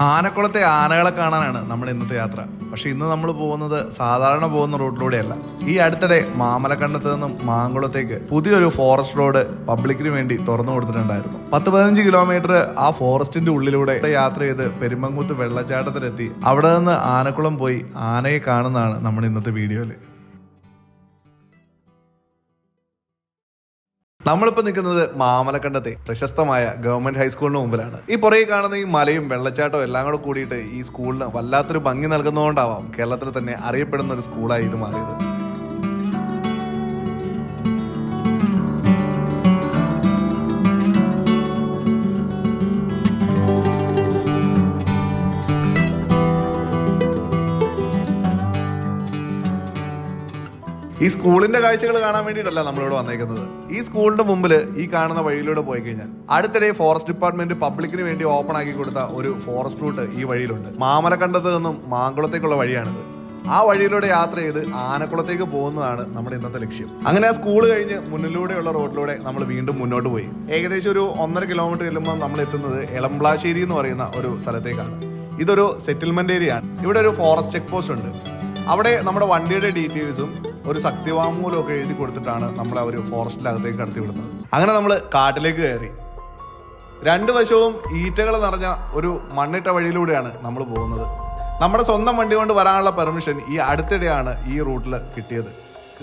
ആനക്കുളത്തെ ആനകളെ കാണാനാണ് നമ്മുടെ ഇന്നത്തെ യാത്ര. പക്ഷെ ഇന്ന് നമ്മൾ പോകുന്നത് സാധാരണ പോകുന്ന റൂട്ടിലൂടെയല്ല. ഈ അടുത്തിടെ മാമലക്കണ്ടത്ത് നിന്നും മാങ്കുളത്തേക്ക് പുതിയൊരു ഫോറസ്റ്റ് റോഡ് പബ്ലിക്കിന് വേണ്ടി തുറന്നു കൊടുത്തിട്ടുണ്ടായിരുന്നു. 10-15 കിലോമീറ്റർ ആ ഫോറസ്റ്റിന്റെ ഉള്ളിലൂടെ യാത്ര ചെയ്ത് പെരുമ്പങ്കുത്ത് വെള്ളച്ചാട്ടത്തിലെത്തി അവിടെ നിന്ന് ആനക്കുളം പോയി ആനയെ കാണുന്നതാണ് നമ്മുടെ ഇന്നത്തെ വീഡിയോയിൽ. നമ്മളിപ്പോൾ നിൽക്കുന്നത് മാമലക്കണ്ടത്തെ പ്രശസ്തമായ ഗവൺമെന്റ് ഹൈസ്കൂളിന് മുമ്പിലാണ്. ഈ പുറകെ കാണുന്ന ഈ മലയും വെള്ളച്ചാട്ടവും എല്ലാം കൂടെ കൂടിയിട്ട് ഈ സ്കൂളിന് വല്ലാത്തൊരു ഭംഗി നൽകുന്നതുകൊണ്ടാവാം കേരളത്തിൽ തന്നെ അറിയപ്പെടുന്ന ഒരു സ്കൂളായി ഇത് മാറിയത്. ഈ സ്കൂളിന്റെ കാഴ്ചകൾ കാണാൻ വേണ്ടിയിട്ടല്ല നമ്മളിവിടെ വന്നേക്കുന്നത്. ഈ സ്കൂളിന്റെ മുമ്പിൽ ഈ കാണുന്ന വഴിയിലൂടെ പോയി കഴിഞ്ഞാൽ അടുത്തിടെ ഫോറസ്റ്റ് ഡിപ്പാർട്ട്മെന്റ് പബ്ലിക്കിന് വേണ്ടി ഓപ്പൺ ആക്കി കൊടുത്ത ഒരു ഫോറസ്റ്റ് റൂട്ട് ഈ വഴിയിലുണ്ട്. മാമലക്കണ്ടത്ത് നിന്നും മാങ്കുളത്തേക്കുള്ള വഴിയാണിത്. ആ വഴിയിലൂടെ യാത്ര ചെയ്ത് ആനക്കുളത്തേക്ക് പോകുന്നതാണ് നമ്മുടെ ഇന്നത്തെ ലക്ഷ്യം. അങ്ങനെ ആ സ്കൂൾ കഴിഞ്ഞ് മുന്നിലൂടെയുള്ള റോഡിലൂടെ നമ്മൾ വീണ്ടും മുന്നോട്ട് പോയി. ഏകദേശം ഒരു 1.5 കിലോമീറ്റർ ചെല്ലുമ്പോൾ നമ്മൾ എത്തുന്നത് എളംബ്ലാശ്ശേരി എന്ന് പറയുന്ന ഒരു സ്ഥലത്തേക്കാണ്. ഇതൊരു സെറ്റിൽമെന്റ് ഏരിയ ആണ്. ഇവിടെ ഒരു ഫോറസ്റ്റ് ചെക്ക് പോസ്റ്റ് ഉണ്ട്. അവിടെ നമ്മുടെ വണ്ടിയുടെ ഡീറ്റെയിൽസും ഒരു സത്യവാങ്മൂലം ഒക്കെ എഴുതി കൊടുത്തിട്ടാണ് നമ്മളെ ഒരു ഫോറസ്റ്റിനകത്തേക്ക് കടത്തി വിടുന്നത്. അങ്ങനെ നമ്മൾ കാട്ടിലേക്ക് കയറി. 2 വശവും ഈറ്റകൾ നിറഞ്ഞ ഒരു മണ്ണിട്ട വഴിയിലൂടെയാണ് നമ്മൾ പോകുന്നത്. നമ്മുടെ സ്വന്തം വണ്ടി കൊണ്ട് വരാനുള്ള പെർമിഷൻ ഈ അടുത്തിടെയാണ് ഈ റൂട്ടിൽ കിട്ടിയത്.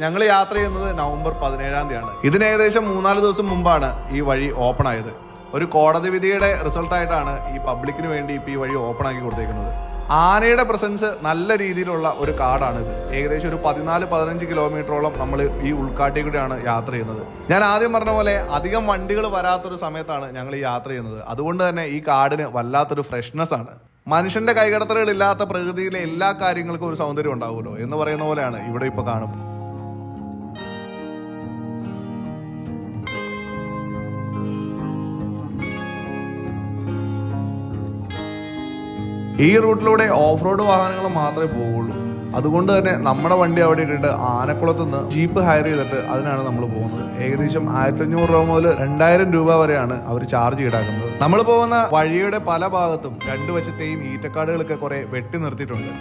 ഞങ്ങൾ യാത്ര ചെയ്യുന്നത് നവംബർ 17-ാം തീയതിയാണ്. ഇതിന് ഏകദേശം 3-4 ദിവസം മുമ്പാണ് ഈ വഴി ഓപ്പൺ ആയത്. ഒരു കോടതി വിധിയുടെ റിസൾട്ടായിട്ടാണ് ഈ പബ്ലിക്കിന് വേണ്ടി ഇപ്പോൾ ഈ വഴി ഓപ്പൺ ആക്കി കൊടുത്തേക്കുന്നത്. ആനയുടെ പ്രസൻസ് നല്ല രീതിയിലുള്ള ഒരു കാടാണിത്. ഏകദേശം ഒരു 14-15 കിലോമീറ്ററോളം നമ്മൾ ഈ ഉൾക്കാട്ടിൽ കൂടെയാണ് യാത്ര ചെയ്യുന്നത്. ഞാൻ ആദ്യം പറഞ്ഞ പോലെ അധികം വണ്ടികൾ വരാത്തൊരു സമയത്താണ് ഞങ്ങൾ ഈ യാത്ര ചെയ്യുന്നത്. അതുകൊണ്ട് തന്നെ ഈ കാടിന് വല്ലാത്തൊരു ഫ്രഷ്നെസ് ആണ്. മനുഷ്യന്റെ കൈകടത്തലുകളില്ലാത്ത പ്രകൃതിയിലെ എല്ലാ കാര്യങ്ങൾക്കും ഒരു സൗന്ദര്യം ഉണ്ടാവുമല്ലോ എന്ന് പറയുന്ന പോലെയാണ് ഇവിടെ ഇപ്പോൾ കാണും. ഈ റൂട്ടിലൂടെ ഓഫ് റോഡ് വാഹനങ്ങൾ മാത്രമേ പോവുള്ളൂ. അതുകൊണ്ട് തന്നെ നമ്മുടെ വണ്ടി അവിടെ ഇട്ടിട്ട് ആനക്കുളത്ത് നിന്ന് ജീപ്പ് ഹയർ ചെയ്തിട്ട് അതിനാണ് നമ്മൾ പോകുന്നത്. ഏകദേശം 1500 രൂപ മുതൽ 2000 രൂപ വരെയാണ് അവർ ചാർജ് ഈടാക്കുന്നത്. നമ്മൾ പോകുന്ന വഴിയുടെ പല ഭാഗത്തും 2 വശത്തെയും ഈറ്റക്കാടുകളൊക്കെ കുറെ വെട്ടി നിർത്തിയിട്ടുണ്ട്.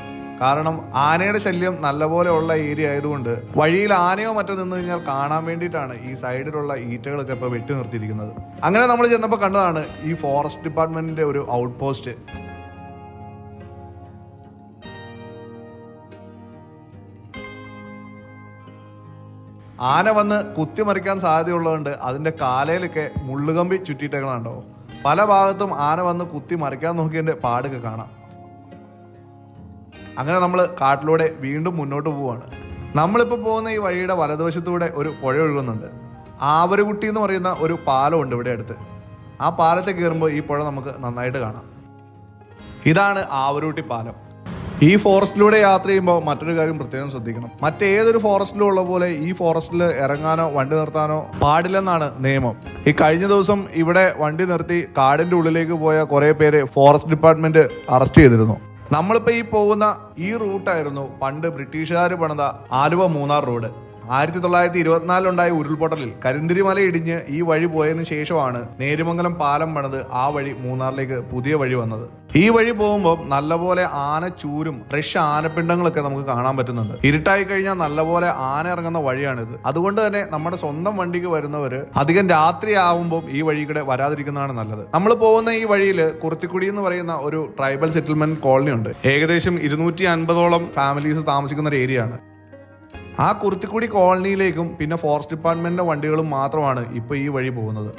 കാരണം ആനയുടെ ശല്യം നല്ലപോലെ ഉള്ള ഏരിയ ആയതുകൊണ്ട് വഴിയിൽ ആനയോ മറ്റോ നിന്ന് കഴിഞ്ഞാൽ കാണാൻ വേണ്ടിയിട്ടാണ് ഈ സൈഡിലുള്ള ഈറ്റകളൊക്കെ ഇപ്പോൾ വെട്ടി നിർത്തിയിരിക്കുന്നത്. അങ്ങനെ നമ്മൾ ചെന്നപ്പോൾ കണ്ടതാണ് ഈ ഫോറസ്റ്റ് ഡിപ്പാർട്ട്മെന്റിന്റെ ഒരു ഔട്ട് പോസ്റ്റ്. ആന വന്ന് കുത്തിമറിക്കാൻ സാധ്യതയുള്ളതുകൊണ്ട് അതിൻ്റെ കാലയിലൊക്കെ മുള്ളുകമ്പി ചുറ്റിയിട്ടേക്കണുണ്ടോ. പല ഭാഗത്തും ആന വന്ന് കുത്തി മറിക്കാൻ നോക്കിയതിൻ്റെ പാടൊക്കെ കാണാം. അങ്ങനെ നമ്മൾ കാട്ടിലൂടെ വീണ്ടും മുന്നോട്ട് പോവുകയാണ്. നമ്മളിപ്പോൾ പോകുന്ന ഈ വഴിയുടെ വലതുവശത്തൂടെ ഒരു പുഴ ഒഴുകുന്നുണ്ട്. ആവരുകുട്ടി എന്ന് പറയുന്ന ഒരു പാലമുണ്ട് ഇവിടെ അടുത്ത്. ആ പാലത്തെ കയറുമ്പോൾ ഈ പുഴ നമുക്ക് നന്നായിട്ട് കാണാം. ഇതാണ് ആവരുകുട്ടി പാലം. ഈ ഫോറസ്റ്റിലൂടെ യാത്ര ചെയ്യുമ്പോൾ മറ്റൊരു കാര്യം പ്രത്യേകം ശ്രദ്ധിക്കണം. മറ്റേതൊരു ഫോറസ്റ്റിലും ഉള്ള പോലെ ഈ ഫോറസ്റ്റിൽ ഇറങ്ങാനോ വണ്ടി നിർത്താനോ പാടില്ലെന്നാണ് നിയമം. ഈ കഴിഞ്ഞ ദിവസം ഇവിടെ വണ്ടി നിർത്തി കാടിന്റെ ഉള്ളിലേക്ക് പോയ കുറെ പേരെ ഫോറസ്റ്റ് ഡിപ്പാർട്ട്മെന്റ് അറസ്റ്റ് ചെയ്തിരുന്നു. നമ്മളിപ്പോൾ ഈ പോകുന്ന ഈ റൂട്ടായിരുന്നു പണ്ട് ബ്രിട്ടീഷുകാർ പണിത ആലുവ-മൂന്നാർ റോഡ്. 1924 ഉരുൾപൊട്ടലിൽ കരിന്തിരിമല ഇടിഞ്ഞ് ഈ വഴി പോയതിനു ശേഷമാണ് നേര്യമംഗലം പാലം പണിത് ആ വഴി മൂന്നാറിലേക്ക് പുതിയ വഴി വന്നത്. ഈ വഴി പോകുമ്പോൾ നല്ലപോലെ ആനച്ചൂരും ഫ്രഷ് ആനപ്പിണ്ടങ്ങളൊക്കെ നമുക്ക് കാണാൻ പറ്റുന്നുണ്ട്. ഇരുട്ടായി കഴിഞ്ഞാൽ നല്ലപോലെ ആന ഇറങ്ങുന്ന വഴിയാണിത്. അതുകൊണ്ട് തന്നെ നമ്മുടെ സ്വന്തം വണ്ടിക്ക് വരുന്നവര് അധികം രാത്രി ആവുമ്പോൾ ഈ വഴി കൂടെ വരാതിരിക്കുന്നതാണ് നല്ലത്. നമ്മൾ പോകുന്ന ഈ വഴിയിൽ കുറിത്തിക്കുടി എന്ന് പറയുന്ന ഒരു ട്രൈബൽ സെറ്റിൽമെന്റ് കോളനി ഉണ്ട്. ഏകദേശം 250ഓളം ഫാമിലീസ് താമസിക്കുന്ന ഒരു ഏരിയ ആണ്. ആ കുറിത്തിക്കുടി കോളനിയിലേക്കും പിന്നെ ഫോറസ്റ്റ് ഡിപ്പാർട്ട്മെന്റിന്റെ വണ്ടികളും മാത്രമാണ് ഇപ്പോൾ ഈ വഴി പോകുന്നത്.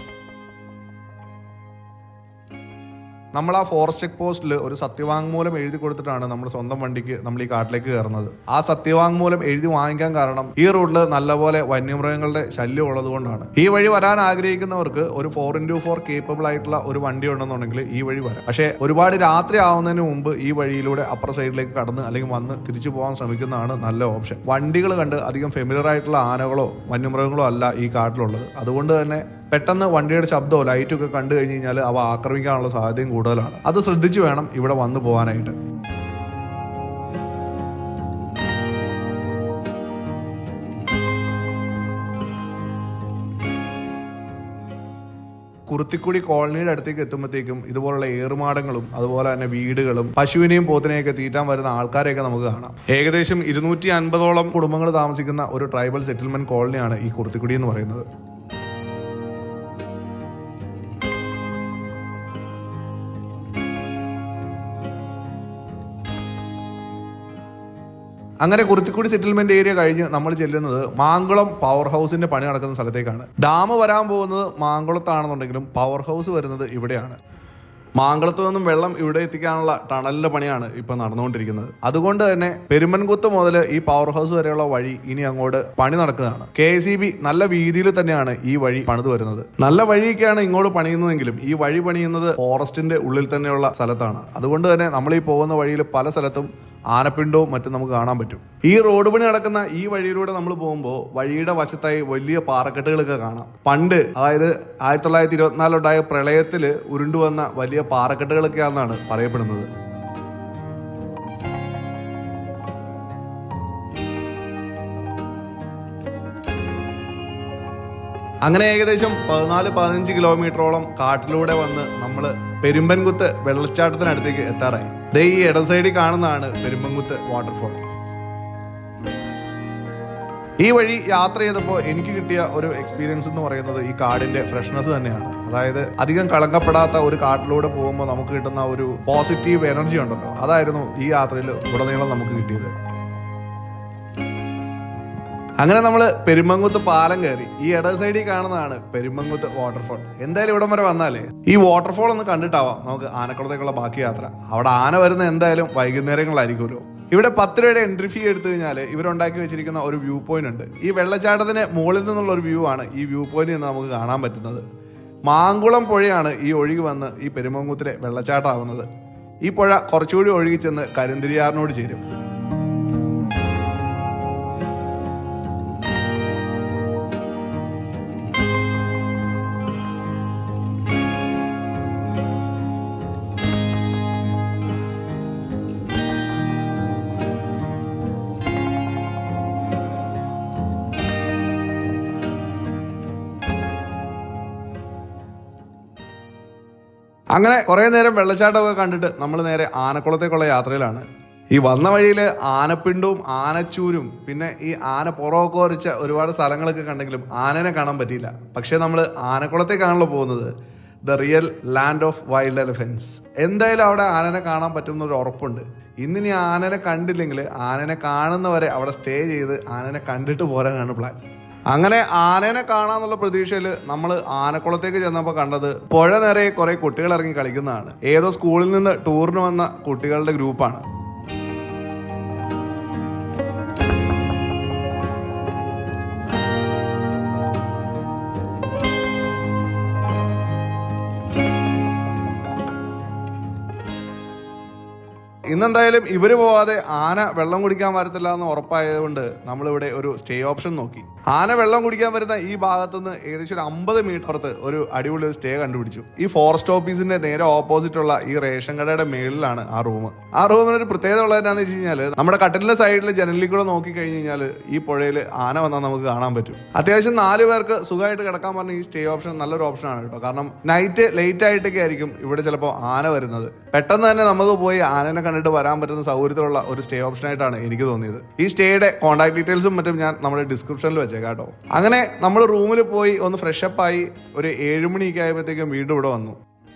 നമ്മൾ ആ ഫോറസ്റ്റ് ചെക്ക് പോസ്റ്റിൽ ഒരു സത്യവാങ്മൂലം എഴുതി കൊടുത്തിട്ടാണ് നമ്മുടെ സ്വന്തം വണ്ടിക്ക് നമ്മൾ ഈ കാട്ടിലേക്ക് കയറുന്നത്. ആ സത്യവാങ്മൂലം എഴുതി വാങ്ങിക്കാൻ കാരണം ഈ റൂട്ടിൽ നല്ലപോലെ വന്യമൃഗങ്ങളുടെ ശല്യം ഉള്ളത് കൊണ്ടാണ്. ഈ വഴി വരാൻ ആഗ്രഹിക്കുന്നവർക്ക് ഒരു 4x4 കേപ്പബിൾ ആയിട്ടുള്ള ഒരു വണ്ടി ഉണ്ടെന്നുണ്ടെങ്കിൽ ഈ വഴി വരാം. പക്ഷേ ഒരുപാട് രാത്രി ആവുന്നതിന് മുമ്പ് ഈ വഴിയിലൂടെ അപ്പുറ സൈഡിലേക്ക് കടന്ന് അല്ലെങ്കിൽ വന്ന് തിരിച്ചു പോകാൻ ശ്രമിക്കുന്നതാണ് നല്ല ഓപ്ഷൻ. വണ്ടികൾ കണ്ട് അധികം ഫെമിലിയർ ആയിട്ടുള്ള ആനകളോ വന്യമൃഗങ്ങളോ അല്ല ഈ കാട്ടിലുള്ളത്. അതുകൊണ്ട് തന്നെ പെട്ടെന്ന് വണ്ടിയുടെ ശബ്ദമോ ലൈറ്റൊക്കെ കണ്ടു കഴിഞ്ഞ് കഴിഞ്ഞാൽ അവ ആക്രമിക്കാനുള്ള സാധ്യതയും കൂടുതലാണ്. അത് ശ്രദ്ധിച്ചു വേണം ഇവിടെ വന്നു പോകാനായിട്ട്. കുറുത്തിക്കുടി കോളനിയുടെ അടുത്തേക്ക് എത്തുമ്പോഴത്തേക്കും ഇതുപോലുള്ള ഏറുമാടങ്ങളും അതുപോലെ തന്നെ വീടുകളും പശുവിനെയും പോത്തിനെയൊക്കെ തീറ്റാൻ വരുന്ന ആൾക്കാരെയൊക്കെ നമുക്ക് കാണാം. ഏകദേശം 250ഓളം കുടുംബങ്ങൾ താമസിക്കുന്ന ഒരു ട്രൈബൽ സെറ്റിൽമെന്റ് കോളനിയാണ് ഈ കുറുത്തിക്കുടി എന്ന് പറയുന്നത്. അങ്ങനെ കുറുത്തിക്കുടി സെറ്റിൽമെന്റ് ഏരിയ കഴിഞ്ഞ് നമ്മൾ ചെല്ലുന്നത് മാങ്കുളം പവർ ഹൗസിന്റെ പണി നടക്കുന്ന സ്ഥലത്തേക്കാണ്. ഡാം വരാൻ പോകുന്നത് മാങ്കുളത്താണെന്നുണ്ടെങ്കിലും പവർ ഹൗസ് വരുന്നത് ഇവിടെയാണ്. മാങ്കുളത്ത് നിന്നും വെള്ളം ഇവിടെ എത്തിക്കാനുള്ള ടണലിന്റെ പണിയാണ് ഇപ്പൊ നടന്നുകൊണ്ടിരിക്കുന്നത്. അതുകൊണ്ട് തന്നെ പെരുമ്പൻകുത്ത് മുതൽ ഈ പവർ ഹൗസ് വരെയുള്ള വഴി ഇനി അങ്ങോട്ട് പണി നടക്കുന്നതാണ്. KCB നല്ല വീതിയിൽ തന്നെയാണ് ഈ വഴി പണിത് വരുന്നത്. നല്ല വഴിയൊക്കെയാണ് ഇങ്ങോട്ട് പണിയുന്നതെങ്കിലും ഈ വഴി പണിയുന്നത് ഫോറസ്റ്റിന്റെ ഉള്ളിൽ തന്നെയുള്ള സ്ഥലത്താണ്. അതുകൊണ്ട് തന്നെ നമ്മൾ ഈ പോകുന്ന വഴിയിൽ പല സ്ഥലത്തും ആനപ്പിണ്ടവും മറ്റും നമുക്ക് കാണാൻ പറ്റും. ഈ റോഡ് പണി നടക്കുന്ന ഈ വഴിയിലൂടെ നമ്മൾ പോകുമ്പോൾ വഴിയുടെ വശത്തായി വലിയ പാറക്കെട്ടുകളൊക്കെ കാണാം. പണ്ട് അതായത് 1924 ഉണ്ടായ പ്രളയത്തിൽ ഉരുണ്ടുവന്ന വലിയ പാറക്കെട്ടുകളൊക്കെയാണെന്നാണ് പറയപ്പെടുന്നത്. അങ്ങനെ ഏകദേശം 14-15 കിലോമീറ്ററോളം കാട്ടിലൂടെ വന്ന് നമ്മൾ പെരുമ്പൻകുത്ത് വെള്ളച്ചാട്ടത്തിനടുത്തേക്ക് എത്താറായി. ദേ ഈ ഇടം സൈഡിൽ കാണുന്നതാണ് പെരുമ്പൻകുത്ത് വാട്ടർഫോൾ. ഈ വഴി യാത്ര ചെയ്തപ്പോൾ എനിക്ക് കിട്ടിയ ഒരു എക്സ്പീരിയൻസ് എന്ന് പറയുന്നത് ഈ കാടിന്റെ ഫ്രഷ്നെസ് തന്നെയാണ്. അതായത് അധികം കളങ്കപ്പെടാത്ത ഒരു കാട്ടിലൂടെ പോകുമ്പോൾ നമുക്ക് കിട്ടുന്ന ഒരു പോസിറ്റീവ് എനർജി ഉണ്ടല്ലോ, അതായിരുന്നു ഈ യാത്രയിൽ ഉടനീളം നമുക്ക് കിട്ടിയത്. അങ്ങനെ നമ്മൾ പെരുമ്പൻകുത്ത് പാലം കയറി ഈ ഇട സൈഡിൽ കാണുന്നതാണ് പെരുമ്പൻകുത്ത് വാട്ടർഫോൾ. എന്തായാലും ഇവിടം വരെ വന്നാലേ ഈ വാട്ടർഫോൾ ഒന്ന് കണ്ടിട്ടാവാം നമുക്ക് ആനക്കുളത്തേക്കുള്ള ബാക്കി യാത്ര. അവിടെ ആന വരുന്ന എന്തായാലും വൈകുന്നേരങ്ങളായിരിക്കുമല്ലോ. ഇവിടെ 10 രൂപയുടെ എൻട്രി ഫീ എടുത്തു കഴിഞ്ഞാൽ ഇവരുണ്ടാക്കി വെച്ചിരിക്കുന്ന ഒരു വ്യൂ പോയിന്റ് ഉണ്ട്. ഈ വെള്ളച്ചാട്ടത്തിന് മുകളിൽ നിന്നുള്ള ഒരു വ്യൂ ആണ് ഈ വ്യൂ പോയിന്റ് നിന്ന് നമുക്ക് കാണാൻ പറ്റുന്നത്. മാങ്കുളം പുഴയാണ് ഈ ഒഴുകി വന്ന് ഈ പെരുമ്പൻകുത്തിലെ വെള്ളച്ചാട്ടമാവുന്നത്. ഈ പുഴ കുറച്ചുകൂടി ഒഴുകി ചെന്ന് കരിന്തിരിയാറിനോട് ചേരും. അങ്ങനെ കുറേ നേരം വെള്ളച്ചാട്ടമൊക്കെ കണ്ടിട്ട് നമ്മൾ നേരെ ആനക്കുളത്തേക്കുള്ള യാത്രയിലാണ്. ഈ വന്ന വഴിയിൽ ആനപ്പിണ്ടും ആനച്ചൂരും പിന്നെ ഈ ആന പുറമൊക്കെ വരച്ച ഒരുപാട് സ്ഥലങ്ങളൊക്കെ കണ്ടെങ്കിലും ആനനെ കാണാൻ പറ്റിയില്ല. പക്ഷേ നമ്മൾ ആനക്കുളത്തേക്കാണല്ലോ പോകുന്നത്, the real land of wild elephants. എന്തായാലും അവിടെ ആനനെ കാണാൻ പറ്റുന്നൊരു ഉറപ്പുണ്ട്. ഇന്നിനി ആനനെ കണ്ടില്ലെങ്കിൽ ആനനെ കാണുന്നവരെ അവിടെ സ്റ്റേ ചെയ്ത് ആനനെ കണ്ടിട്ട് പോരാനാണ് പ്ലാൻ. അങ്ങനെ ആനേനെ കാണാന്നുള്ള പ്രതീക്ഷയിൽ നമ്മൾ ആനക്കുളത്തേക്ക് ചെന്നപ്പോൾ കണ്ടത് പുഴ നിറയെ കുറെ കുട്ടികൾ ഇറങ്ങി കളിക്കുന്നതാണ്. ഏതോ സ്കൂളിൽ നിന്ന് ടൂറിന് വന്ന കുട്ടികളുടെ ഗ്രൂപ്പാണ്. ഇന്നെന്തായാലും ഇവര് പോവാതെ ആന വെള്ളം കുടിക്കാൻ വരത്തില്ല എന്ന് ഉറപ്പായതുകൊണ്ട് നമ്മളിവിടെ ഒരു സ്റ്റേ ഓപ്ഷൻ നോക്കി. ആന വെള്ളം കുടിക്കാൻ വരുന്ന ഈ ഭാഗത്തുനിന്ന് ഏകദേശം ഒരു 50 മീറ്റർ പുറത്ത് ഒരു അടിപൊളി സ്റ്റേ കണ്ടുപിടിച്ചു. ഈ ഫോറസ്റ്റ് ഓഫീസിന്റെ നേരെ ഓപ്പോസിറ്റ് ഉള്ള ഈ റേഷൻ കടയുടെ മേളിലാണ് ആ റൂം. ആ റൂമിനൊരു പ്രത്യേകത ഉള്ളത് എന്താണെന്ന് വെച്ച് കഴിഞ്ഞാൽ നമ്മുടെ കട്ടിലിന്റെ സൈഡിൽ ജനലിൽ കൂടെ നോക്കി കഴിഞ്ഞ് കഴിഞ്ഞാൽ ഈ പുഴയിൽ ആന വന്നാൽ നമുക്ക് കാണാൻ പറ്റും. അത്യാവശ്യം 4 പേർക്ക് സുഖമായിട്ട് കിടക്കാൻ പറഞ്ഞ ഈ സ്റ്റേ ഓപ്ഷൻ നല്ലൊരു ഓപ്ഷനാണ് കേട്ടോ. കാരണം നൈറ്റ് ലേറ്റ് ആയിട്ടൊക്കെ ആയിരിക്കും ഇവിടെ ചിലപ്പോൾ ആന വരുന്നത്. പെട്ടെന്ന് തന്നെ നമുക്ക് പോയി ആനനെ കണ്ടിട്ട് വരാൻ പറ്റുന്ന സൗകര്യത്തിലുള്ള ഒരു സ്റ്റേ ഓപ്ഷൻ ആയിട്ടാണ് എനിക്ക് തോന്നിയത്. ഈ സ്റ്റേയുടെ കോൺടാക്ട് ഡീറ്റെയിൽസും മറ്റും ഞാൻ നമ്മുടെ ഡിസ്ക്രിപ്ഷനിൽ വെച്ചേക്കാം കേട്ടോ. അങ്ങനെ നമ്മൾ റൂമിൽ പോയി ഒന്ന് ഫ്രഷപ്പ് ആയി ഒരു 7 മണിയൊക്കെ ആയപ്പോഴത്തേക്കും വീണ്ടും ഇവിടെ വന്നു.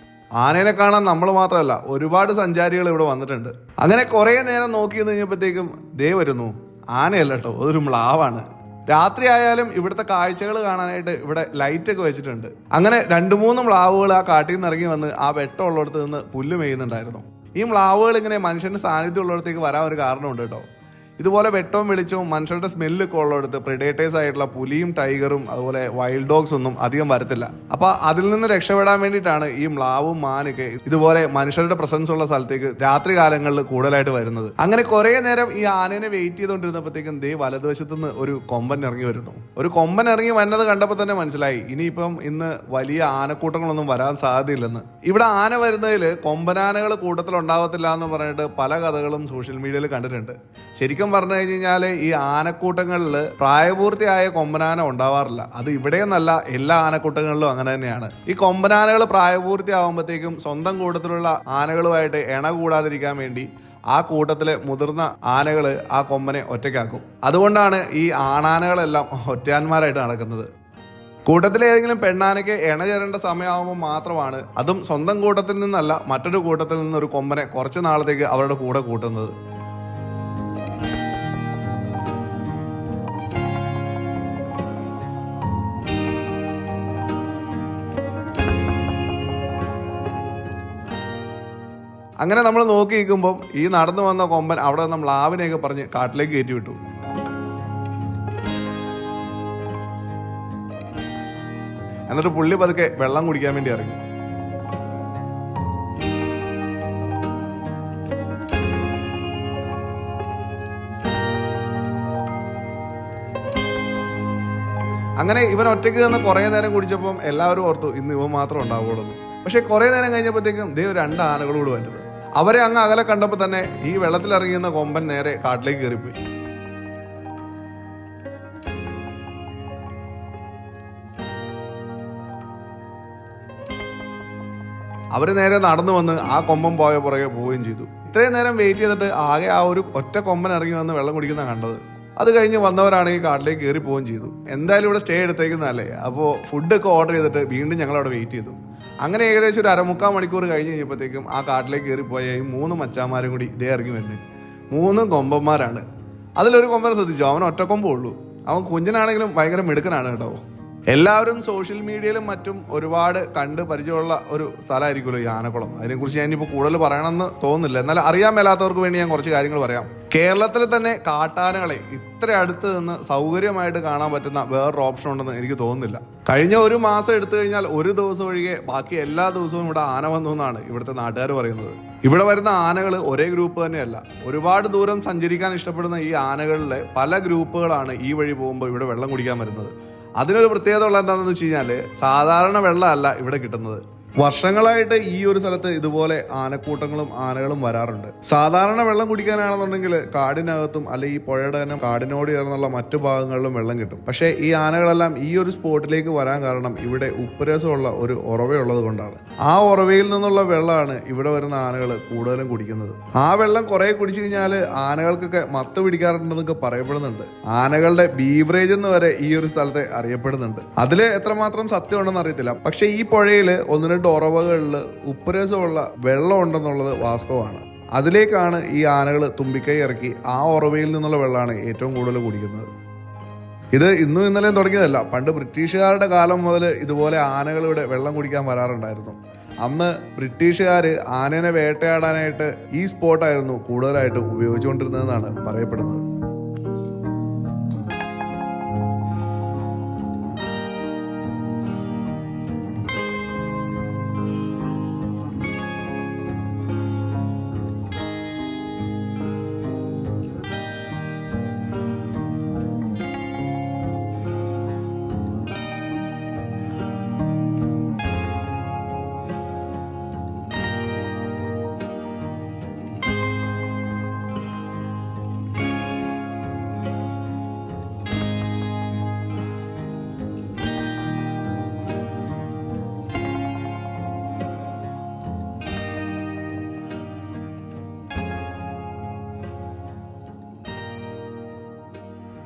ആനേനെ കാണാൻ നമ്മൾ മാത്രമല്ല ഒരുപാട് സഞ്ചാരികൾ ഇവിടെ വന്നിട്ടുണ്ട്. അങ്ങനെ കുറേ നേരം നോക്കി കഴിഞ്ഞപ്പോഴത്തേക്കും ദേ വരുന്നു. ആനയല്ല കേട്ടോ, അതൊരു മ്ലാവാണ്. രാത്രി ആയാലും ഇവിടുത്തെ കാഴ്ചകൾ കാണാനായിട്ട് ഇവിടെ ലൈറ്റ് ഒക്കെ വെച്ചിട്ടുണ്ട്. അങ്ങനെ 2-3 മ്ലാവുകൾ ആ കാട്ടിൽ നിന്ന് ഇറങ്ങി വന്ന് ആ വെട്ടമുള്ളിടത്ത് നിന്ന് പുല്ല് മേയുന്നുണ്ടായിരുന്നു. ഈ മ്ലാവുകൾ ഇങ്ങനെ മനുഷ്യന്റെ സാന്നിധ്യം ഉള്ളിടത്തേക്ക് വരാൻ ഒരു കാരണമുണ്ട് കേട്ടോ. ഇതുപോലെ വെട്ടവും വെളിച്ചവും മനുഷ്യരുടെ സ്മെല്ലൊക്കെ ഉള്ളിടത്ത് പ്രിഡേറ്റേഴ്സ് ആയിട്ടുള്ള പുലിയും ടൈഗറും അതുപോലെ വൈൽഡ് ഡോഗ്സ് ഒന്നും അധികം വരത്തില്ല. അപ്പൊ അതിൽ നിന്ന് രക്ഷപ്പെടാൻ വേണ്ടിയിട്ടാണ് ഈ മ്ലാവും മാനൊക്കെ ഇതുപോലെ മനുഷ്യരുടെ പ്രസൻസ് ഉള്ള സ്ഥലത്തേക്ക് രാത്രി കാലങ്ങളിൽ കൂടുതലായിട്ട് വരുന്നത്. അങ്ങനെ കുറെ നേരം ഈ ആനേനെ വെയിറ്റ് ചെയ്തുകൊണ്ടിരുന്നപ്പോഴത്തേക്കും ദേ വലതുവശത്ത് നിന്ന് ഒരു കൊമ്പൻ ഇറങ്ങി വരുന്നു. ഒരു കൊമ്പൻ ഇറങ്ങി വന്നത് കണ്ടപ്പോൾ തന്നെ മനസ്സിലായി ഇനിയിപ്പം ഇന്ന് വലിയ ആനക്കൂട്ടങ്ങളൊന്നും വരാൻ സാധ്യതയില്ലെന്ന്. ഇവിടെ ആന വരുന്നതിൽ കൊമ്പനാനകൾ കൂട്ടത്തിൽ ഉണ്ടാവത്തില്ല എന്ന് പറഞ്ഞിട്ട് പല കഥകളും സോഷ്യൽ മീഡിയയിൽ കണ്ടിട്ടുണ്ട്. ശരിക്കും ശരിക്കും പറഞ്ഞു കഴിഞ്ഞാൽ ഈ ആനക്കൂട്ടങ്ങളിൽ പ്രായപൂർത്തിയായ കൊമ്പനാന ഉണ്ടാവാറില്ല. അത് ഇവിടെയെന്നല്ല, എല്ലാ ആനക്കൂട്ടങ്ങളിലും അങ്ങനെ തന്നെയാണ്. ഈ കൊമ്പനാനകൾ പ്രായപൂർത്തിയാവുമ്പോഴത്തേക്കും സ്വന്തം കൂട്ടത്തിലുള്ള ആനകളുമായിട്ട് ഇണ കൂടാതിരിക്കാൻ വേണ്ടി ആ കൂട്ടത്തിലെ മുതിർന്ന ആനകൾ ആ കൊമ്പനെ ഒറ്റയ്ക്കാക്കും. അതുകൊണ്ടാണ് ഈ ആണാനകളെല്ലാം ഒറ്റയാന്മാരായിട്ട് നടക്കുന്നത്. കൂട്ടത്തിലെ ഏതെങ്കിലും പെണ്ണാനയ്ക്ക് ഇണ ചേരേണ്ട സമയമാകുമ്പോൾ മാത്രമാണ്, അതും സ്വന്തം കൂട്ടത്തിൽ നിന്നല്ല മറ്റൊരു കൂട്ടത്തിൽ നിന്നൊരു കൊമ്പനെ കുറച്ച് നാളത്തേക്ക് അവരുടെ കൂടെ കൂട്ടുന്നത്. അങ്ങനെ നമ്മൾ നോക്കി നിൽക്കുമ്പം ഈ നടന്നു വന്ന കൊമ്പൻ അവിടെ നമ്മൾ മ്ലാവിനെയൊക്കെ പറഞ്ഞ് കാട്ടിലേക്ക് കയറ്റി വിട്ടു. എന്നിട്ട് പുള്ളി പതുക്കെ വെള്ളം കുടിക്കാൻ വേണ്ടി ഇറങ്ങി. അങ്ങനെ ഇവൻ ഒറ്റയ്ക്ക് നിന്ന് കുറേ നേരം കുടിച്ചപ്പം എല്ലാവരും ഓർത്തു ഇന്ന് ഇവൻ മാത്രം ഉണ്ടാവുള്ളൂ. പക്ഷെ കുറേ നേരം കഴിഞ്ഞപ്പോഴത്തേക്കും ദേ 2 ആനകളോട് വരുന്നത്. അവരെ അങ്ങ് അകലെ കണ്ടപ്പോൾ തന്നെ ഈ വെള്ളത്തിലിറങ്ങിയുന്ന കൊമ്പൻ നേരെ കാട്ടിലേക്ക് കയറിപ്പോയി. അവര് നേരെ നടന്നു വന്ന് ആ കൊമ്പൻ പോയ പുറകെ പോവുകയും ചെയ്തു. ഇത്രയും നേരം വെയിറ്റ് ചെയ്തിട്ട് ആകെ ആ ഒരു ഒറ്റ കൊമ്പൻ ഇറങ്ങി വന്ന് വെള്ളം കുടിക്കുന്ന കണ്ടത്. അത് കഴിഞ്ഞ് വന്നവരാണെങ്കിൽ കാട്ടിലേക്ക് കയറി പോവുകയും ചെയ്തു. എന്തായാലും ഇവിടെ സ്റ്റേ എടുത്തേക്കുന്നതല്ലേ, അപ്പോൾ ഫുഡൊക്കെ ഓർഡർ ചെയ്തിട്ട് വീണ്ടും ഞങ്ങളവിടെ വെയിറ്റ് ചെയ്തു. അങ്ങനെ ഏകദേശം ഒരു 1/4 മണിക്കൂർ കഴിഞ്ഞ് കഴിഞ്ഞപ്പോഴത്തേക്കും ആ കാട്ടിലേക്ക് കയറിപ്പോയ ഈ 3 മച്ചാന്മാരും കൂടി ഇതേ ഇറങ്ങി വരുന്നത്. 3 കൊമ്പന്മാരാണ്. അതിലൊരു കൊമ്പനെ ശ്രദ്ധിച്ചു, അവൻ ഒറ്റക്കൊമ്പേ ഉള്ളൂ. അവൻ കുഞ്ഞനാണെങ്കിലും ഭയങ്കര മിടുക്കനാണ് കേട്ടോ. എല്ലാവരും സോഷ്യൽ മീഡിയയിലും മറ്റും ഒരുപാട് കണ്ട് പരിചയമുള്ള ഒരു സ്ഥലമായിരിക്കുമല്ലോ ഈ ആനക്കുളം. അതിനെക്കുറിച്ച് ഞാനിപ്പോൾ കൂടുതൽ പറയണമെന്ന് തോന്നുന്നില്ല. എന്നാൽ അറിയാൻ മേലാത്തവർക്ക് വേണ്ടി ഞാൻ കുറച്ച് കാര്യങ്ങൾ പറയാം. കേരളത്തിൽ തന്നെ കാട്ടാനകളെ ഇത്ര അടുത്ത് നിന്ന് സൗകര്യമായിട്ട് കാണാൻ പറ്റുന്ന വേറൊരു ഓപ്ഷൻ ഉണ്ടെന്ന് എനിക്ക് തോന്നുന്നില്ല. കഴിഞ്ഞ 1 മാസം എടുത്തു കഴിഞ്ഞാൽ ഒരു ദിവസം ഒഴികെ ബാക്കി എല്ലാ ദിവസവും ഇവിടെ ആന വന്നു എന്നാണ് ഇവിടുത്തെ നാട്ടുകാർ പറയുന്നത്. ഇവിടെ വരുന്ന ആനകൾ ഒരേ ഗ്രൂപ്പ് തന്നെയല്ല. ഒരുപാട് ദൂരം സഞ്ചരിക്കാൻ ഇഷ്ടപ്പെടുന്ന ഈ ആനകളിലെ പല ഗ്രൂപ്പുകളാണ് ഈ വഴി പോകുമ്പോൾ ഇവിടെ വെള്ളം കുടിക്കാൻ വരുന്നത്. അതിനൊരു പ്രത്യേകത ഉള്ള എന്താണെന്ന് വെച്ച് കഴിഞ്ഞാൽ സാധാരണ വെള്ളമല്ല ഇവിടെ കിട്ടുന്നത്. വർഷങ്ങളായിട്ട് ഈ ഒരു സ്ഥലത്ത് ഇതുപോലെ ആനക്കൂട്ടങ്ങളും ആനകളും വരാറുണ്ട്. സാധാരണ വെള്ളം കുടിക്കാനാണെന്നുണ്ടെങ്കിൽ കാടിനകത്തും അല്ലെങ്കിൽ ഈ പുഴയുടെ തന്നെ കാടിനോട് ചേർന്നുള്ള മറ്റു ഭാഗങ്ങളിലും വെള്ളം കിട്ടും. പക്ഷേ ഈ ആനകളെല്ലാം ഈ ഒരു സ്പോട്ടിലേക്ക് വരാൻ കാരണം ഇവിടെ ഉപ്പുരസമുള്ള ഒരു ഉറവയുള്ളത് കൊണ്ടാണ്. ആ ഉറവയിൽ നിന്നുള്ള വെള്ളമാണ് ഇവിടെ വരുന്ന ആനകൾ കൂടുതലും കുടിക്കുന്നത്. ആ വെള്ളം കുറെ കുടിച്ചു കഴിഞ്ഞാൽ ആനകൾക്കൊക്കെ മത്ത് പിടിക്കാറുണ്ടെന്നൊക്കെ പറയപ്പെടുന്നുണ്ട്. ആനകളുടെ ബീവറേജ് എന്ന് വരെ ഈ ഒരു സ്ഥലത്തെ അറിയപ്പെടുന്നുണ്ട്. അതിൽ എത്രമാത്രം സത്യം ഉണ്ടെന്ന് അറിയത്തില്ല. പക്ഷെ ഈ പുഴയിൽ 1-2 ഉറവകളിൽ ഉപ്പുരസമുള്ള വെള്ളം ഉണ്ടെന്നുള്ളത് വാസ്തവമാണ്. അതിലേക്കാണ് ഈ ആനകൾ തുമ്പിക്കൈ ഇറക്കി ആ ഉറവയിൽ നിന്നുള്ള വെള്ളമാണ് ഏറ്റവും കൂടുതൽ കുടിക്കുന്നത്. ഇത് ഇന്നും ഇന്നലെയും തുടങ്ങിയതല്ല. പണ്ട് ബ്രിട്ടീഷുകാരുടെ കാലം മുതൽ ഇതുപോലെ ആനകൾ ഇവിടെ വെള്ളം കുടിക്കാൻ വരാറുണ്ടായിരുന്നു. അന്ന് ബ്രിട്ടീഷുകാർ ആനേനെ വേട്ടയാടാനായിട്ട് ഈ സ്പോട്ടായിരുന്നു കൂടുതലായിട്ടും ഉപയോഗിച്ചുകൊണ്ടിരുന്നതെന്നാണ് പറയപ്പെടുന്നത്.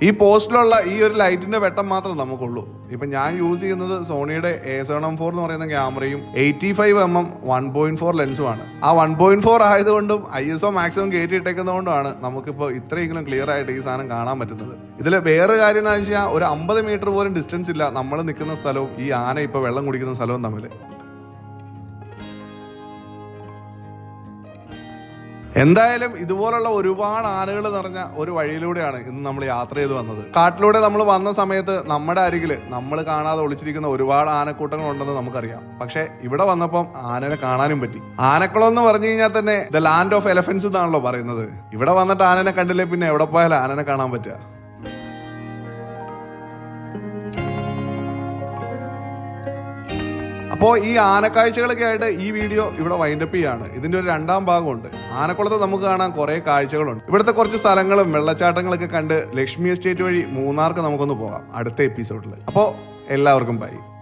ഈ പോസ്റ്റിലുള്ള ഈ ഒരു ലൈറ്റിന്റെ വെട്ടം മാത്രം നമുക്കുള്ളൂ. ഇപ്പം ഞാൻ യൂസ് ചെയ്യുന്നത് സോണിയുടെ A7m4 എന്ന് പറയുന്ന ക്യാമറയും 85mm 1.4 ലെൻസുമാണ്. ആ 1.4 ആയതുകൊണ്ടും ISO മാക്സിമം കയറ്റിയിട്ടേക്കുന്നതുകൊണ്ടാണ് നമുക്കിപ്പോൾ ഇത്രയെങ്കിലും ക്ലിയർ ആയിട്ട് ഈ സാധനം കാണാൻ പറ്റുന്നത്. ഇതിൽ വേറെ കാര്യം എന്ന് വെച്ചാൽ ഒരു 50 മീറ്റർ പോലും ഡിസ്റ്റൻസ് ഇല്ല നമ്മൾ നിൽക്കുന്ന സ്ഥലവും ഈ ആന ഇപ്പോൾ വെള്ളം കുടിക്കുന്ന സ്ഥലവും തമ്മിൽ. എന്തായാലും ഇതുപോലുള്ള ഒരുപാട് ആനകൾ നിറഞ്ഞ ഒരു വഴിയിലൂടെയാണ് ഇന്ന് നമ്മൾ യാത്ര ചെയ്ത് വന്നത്. കാട്ടിലൂടെ നമ്മൾ വന്ന സമയത്ത് നമ്മുടെ അരികിൽ നമ്മൾ കാണാതെ ഒളിച്ചിരിക്കുന്ന ഒരുപാട് ആനക്കൂട്ടങ്ങൾ ഉണ്ടെന്ന് നമുക്കറിയാം. പക്ഷെ ഇവിടെ വന്നപ്പം ആനനെ കാണാനും പറ്റി. ആനക്കുളം എന്ന് പറഞ്ഞു കഴിഞ്ഞാൽ തന്നെ ദ ലാൻഡ് ഓഫ് എലഫൻസ് എന്നാണല്ലോ പറയുന്നത്. ഇവിടെ വന്നിട്ട് ആനനെ കണ്ടില്ലേ പിന്നെ എവിടെ പോയാലും ആനനെ കാണാൻ പറ്റുക. അപ്പോൾ ഈ ആനക്കാഴ്ചകളൊക്കെ ആയിട്ട് ഈ വീഡിയോ ഇവിടെ വൈൻഡപ്പ് ചെയ്യാണ്. ഇതിന്റെ ഒരു രണ്ടാം ഭാഗമുണ്ട്. ആനക്കുളത്ത് നമുക്ക് കാണാൻ കുറേ കാഴ്ചകളുണ്ട്. ഇവിടുത്തെ കുറച്ച് സ്ഥലങ്ങളും വെള്ളച്ചാട്ടങ്ങളൊക്കെ കണ്ട് ലക്ഷ്മി എസ്റ്റേറ്റ് വഴി മൂന്നാർക്ക് നമുക്കൊന്ന് പോകാം അടുത്ത എപ്പിസോഡിൽ. അപ്പോൾ എല്ലാവർക്കും ബൈ.